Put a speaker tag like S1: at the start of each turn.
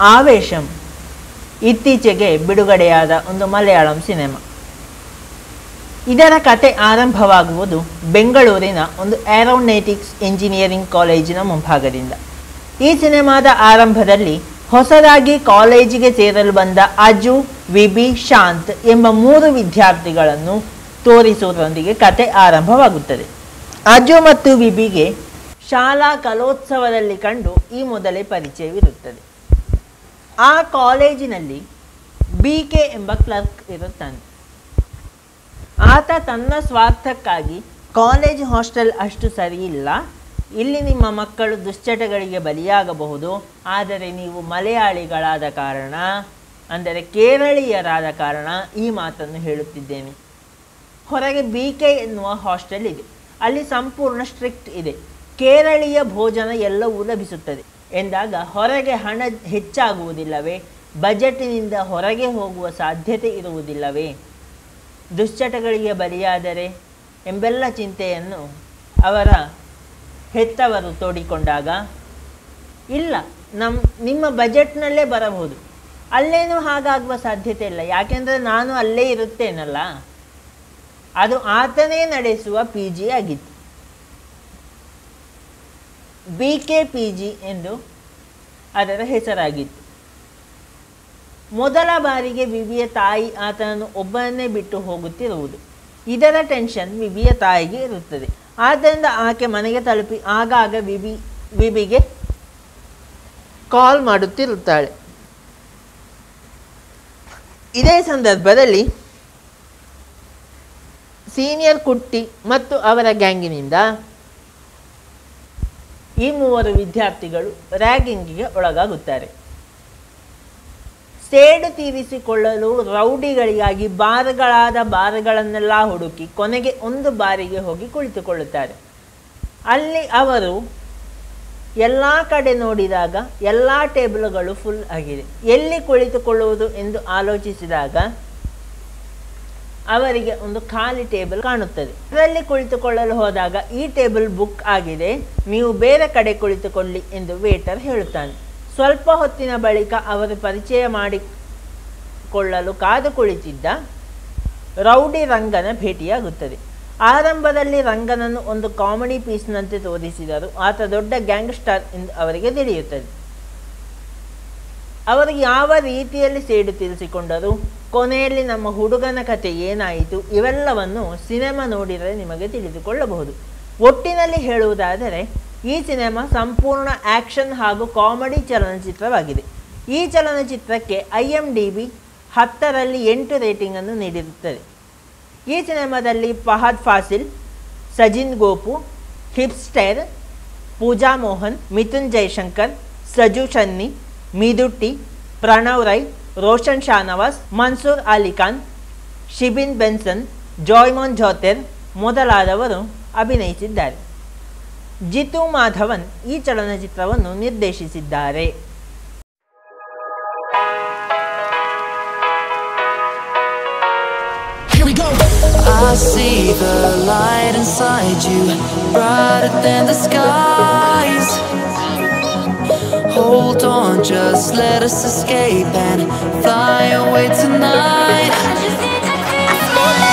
S1: ಆವೇಶಂ ಇತ್ತೀಚೆಗೆ ಬಿಡುಗಡೆಯಾದ ಒಂದು ಮಲಯಾಳಂ ಸಿನಿಮಾ. ಇದರ ಕತೆ ಆರಂಭವಾಗುವುದು ಬೆಂಗಳೂರಿನ ಒಂದು ಏರೋನಾಟಿಕ್ಸ್ ಇಂಜಿನಿಯರಿಂಗ್ ಕಾಲೇಜಿನ ಮುಂಭಾಗದಿಂದ. ಈ ಸಿನಿಮಾದ ಆರಂಭದಲ್ಲಿ ಹೊಸದಾಗಿ ಕಾಲೇಜಿಗೆ ಸೇರಲು ಬಂದ ಅಜು, ವಿಬಿ, ಶಾಂತ್ ಎಂಬ 3 ವಿದ್ಯಾರ್ಥಿಗಳನ್ನು ತೋರಿಸುವುದರೊಂದಿಗೆ ಕತೆ ಆರಂಭವಾಗುತ್ತದೆ. ಅಜು ಮತ್ತು ವಿಬಿಗೆ ಶಾಲಾ ಕಲೋತ್ಸವದಲ್ಲಿ ಕಂಡು ಈ ಮೊದಲೇ ಪರಿಚಯವಿರುತ್ತದೆ. ಆ ಕಾಲೇಜಿನಲ್ಲಿ BK ಎಂಬ ಕ್ಲರ್ಕ್ ಇರುತ್ತಾನೆ. ಆತ ತನ್ನ ಸ್ವಾರ್ಥಕ್ಕಾಗಿ ಕಾಲೇಜ್ ಹಾಸ್ಟೆಲ್ ಅಷ್ಟು ಸರಿಯಿಲ್ಲ, ಇಲ್ಲಿ ನಿಮ್ಮ ಮಕ್ಕಳು ದುಶ್ಚಟಗಳಿಗೆ ಬಲಿಯಾಗಬಹುದು, ಆದರೆ ನೀವು ಮಲಯಾಳಿಗಳಾದ ಕಾರಣ, ಅಂದರೆ ಕೇರಳೀಯರಾದ ಕಾರಣ ಈ ಮಾತನ್ನು ಹೇಳುತ್ತಿದ್ದೇನೆ. ಹೊರಗೆ BK ಎನ್ನುವ ಹಾಸ್ಟೆಲ್ ಇದೆ, ಅಲ್ಲಿ ಸಂಪೂರ್ಣ ಸ್ಟ್ರಿಕ್ಟ್ ಇದೆ, ಕೇರಳೀಯ ಭೋಜನ ಎಲ್ಲವೂ ಲಭಿಸುತ್ತದೆ ಎಂದಾಗ ಹೊರಗೆ ಹಣ ಹೆಚ್ಚಾಗುವುದಿಲ್ಲವೇ, ಬಜೆಟಿನಿಂದ ಹೊರಗೆ ಹೋಗುವ ಸಾಧ್ಯತೆ ಇರುವುದಿಲ್ಲವೇ, ದುಶ್ಚಟಗಳಿಗೆ ಬಲಿಯಾದರೆ ಎಂಬೆಲ್ಲ ಚಿಂತೆಯನ್ನು ಅವರ ಹೆತ್ತವರು ತೋಡಿಕೊಂಡಾಗ, ಇಲ್ಲ ನಿಮ್ಮ ಬಜೆಟ್ನಲ್ಲೇ ಬರಬಹುದು, ಅಲ್ಲೇನೂ ಹಾಗಾಗುವ ಸಾಧ್ಯತೆ ಇಲ್ಲ, ಯಾಕೆಂದರೆ ನಾನು ಅಲ್ಲೇ ಇರುತ್ತೇನಲ್ಲ. ಅದು ಆತನೇ ನಡೆಸುವ PG ಆಗಿತ್ತು. BK PG ಎಂದು ಅದರ ಹೆಸರಾಗಿತ್ತು. ಮೊದಲ ಬಾರಿಗೆ ವಿಬಿಯ ತಾಯಿ ಆತನನ್ನು ಒಬ್ಬನನ್ನೇ ಬಿಟ್ಟು ಹೋಗುತ್ತಿರುವುದು, ಇದರ ಟೆನ್ಷನ್ ವಿಬಿಯ ತಾಯಿಗೆ ಇರುತ್ತದೆ. ಆದ್ದರಿಂದ ಆಕೆ ಮನೆಗೆ ತಲುಪಿ ಆಗಾಗ ವಿಬಿಗೆ ಕಾಲ್ ಮಾಡುತ್ತಿರುತ್ತಾಳೆ. ಇದೇ ಸಂದರ್ಭದಲ್ಲಿ ಸೀನಿಯರ್ ಕುಟ್ಟಿ ಮತ್ತು ಅವರ ಗ್ಯಾಂಗಿನಿಂದ ಈ 3 ವಿದ್ಯಾರ್ಥಿಗಳು ರ್ಯಾಗಿಂಗಿಗೆ ಒಳಗಾಗುತ್ತಾರೆ. ಸೇಡು ತೀರಿಸಿಕೊಳ್ಳಲು ರೌಡಿಗಳಿಗಾಗಿ ಬಾರ್ಗಳನ್ನೆಲ್ಲ ಹುಡುಕಿ ಕೊನೆಗೆ ಒಂದು ಬಾರಿಗೆ ಹೋಗಿ ಕುಳಿತುಕೊಳ್ಳುತ್ತಾರೆ. ಅಲ್ಲಿ ಅವರು ಎಲ್ಲ ಕಡೆ ನೋಡಿದಾಗ ಎಲ್ಲ ಟೇಬಲ್ಗಳು ಫುಲ್ ಆಗಿದೆ. ಎಲ್ಲಿ ಕುಳಿತುಕೊಳ್ಳುವುದು ಎಂದು ಆಲೋಚಿಸಿದಾಗ ಅವರಿಗೆ ಒಂದು ಖಾಲಿ ಟೇಬಲ್ ಕಾಣುತ್ತದೆ. ಅದರಲ್ಲಿ ಕುಳಿತುಕೊಳ್ಳಲು ಹೋದಾಗ ಈ ಟೇಬಲ್ ಬುಕ್ ಆಗಿದೆ, ನೀವು ಬೇರೆ ಕಡೆ ಕುಳಿತುಕೊಳ್ಳಿ ಎಂದು ವೇಟರ್ ಹೇಳುತ್ತಾನೆ. ಸ್ವಲ್ಪ ಹೊತ್ತಿನ ಬಳಿಕ ಅವರು ಪರಿಚಯ ಮಾಡಿಕೊಳ್ಳಲು ಕಾದು ಕುಳಿತಿದ್ದ ರೌಡಿ ರಂಗನ ಭೇಟಿಯಾಗುತ್ತದೆ. ಆರಂಭದಲ್ಲಿ ರಂಗನನ್ನು ಒಂದು ಕಾಮಿಡಿ ಪೀಸ್ನಂತೆ ತೋರಿಸಿದರು, ಆತ ದೊಡ್ಡ ಗ್ಯಾಂಗ್ಸ್ಟರ್ ಎಂದು ಅವರಿಗೆ ತಿಳಿಯುತ್ತದೆ. ಅವರು ಯಾವ ರೀತಿಯಲ್ಲಿ ಸೇಡು ತೀರಿಸಿಕೊಂಡರು, ಕೊನೆಯಲ್ಲಿ ನಮ್ಮ ಹುಡುಗನ ಕತೆ ಏನಾಯಿತು, ಇವೆಲ್ಲವನ್ನು ಸಿನಿಮಾ ನೋಡಿದರೆ ನಿಮಗೆ ತಿಳಿದುಕೊಳ್ಳಬಹುದು. ಒಟ್ಟಿನಲ್ಲಿ ಹೇಳುವುದಾದರೆ ಈ ಸಿನಿಮಾ ಸಂಪೂರ್ಣ ಆ್ಯಕ್ಷನ್ ಹಾಗೂ ಕಾಮಿಡಿ ಚಲನಚಿತ್ರವಾಗಿದೆ. ಈ ಚಲನಚಿತ್ರಕ್ಕೆ IMDb 10ರಲ್ಲಿ 8 ರೇಟಿಂಗನ್ನು ನೀಡಿರುತ್ತದೆ. ಈ ಸಿನಿಮಾದಲ್ಲಿ ಫಹದ್ ಫಾಸಿಲ್, ಸಜಿನ್ ಗೋಪು, ಹಿಪ್ಸ್ಟರ್, ಪೂಜಾ ಮೋಹನ್, ಮಿಥುನ್ ಜೈಶಂಕರ್, ಸಜು ಶನ್ನಿ, ಮಿದುಟ್ಟಿ, ಪ್ರಣವ್ ರೈ, ರೋಷನ್ ಶಾನವಾಸ್, ಮನ್ಸೂರ್ ಅಲಿ ಖಾನ್, ಶಿಬಿನ್ ಬೆನ್ಸನ್, ಜಾಯ್ಮೋನ್ ಜೋತೆರ್ ಮೊದಲಾದವರು ಅಭಿನಯಿಸಿದ್ದಾರೆ. ಜಿತು ಮಾಧವನ್ ಈ ಚಲನಚಿತ್ರವನ್ನು ನಿರ್ದೇಶಿಸಿದ್ದಾರೆ.
S2: I see the light inside you, brighter than the skies. Hold on, just let us escape and fly away tonight. I just need to feel it.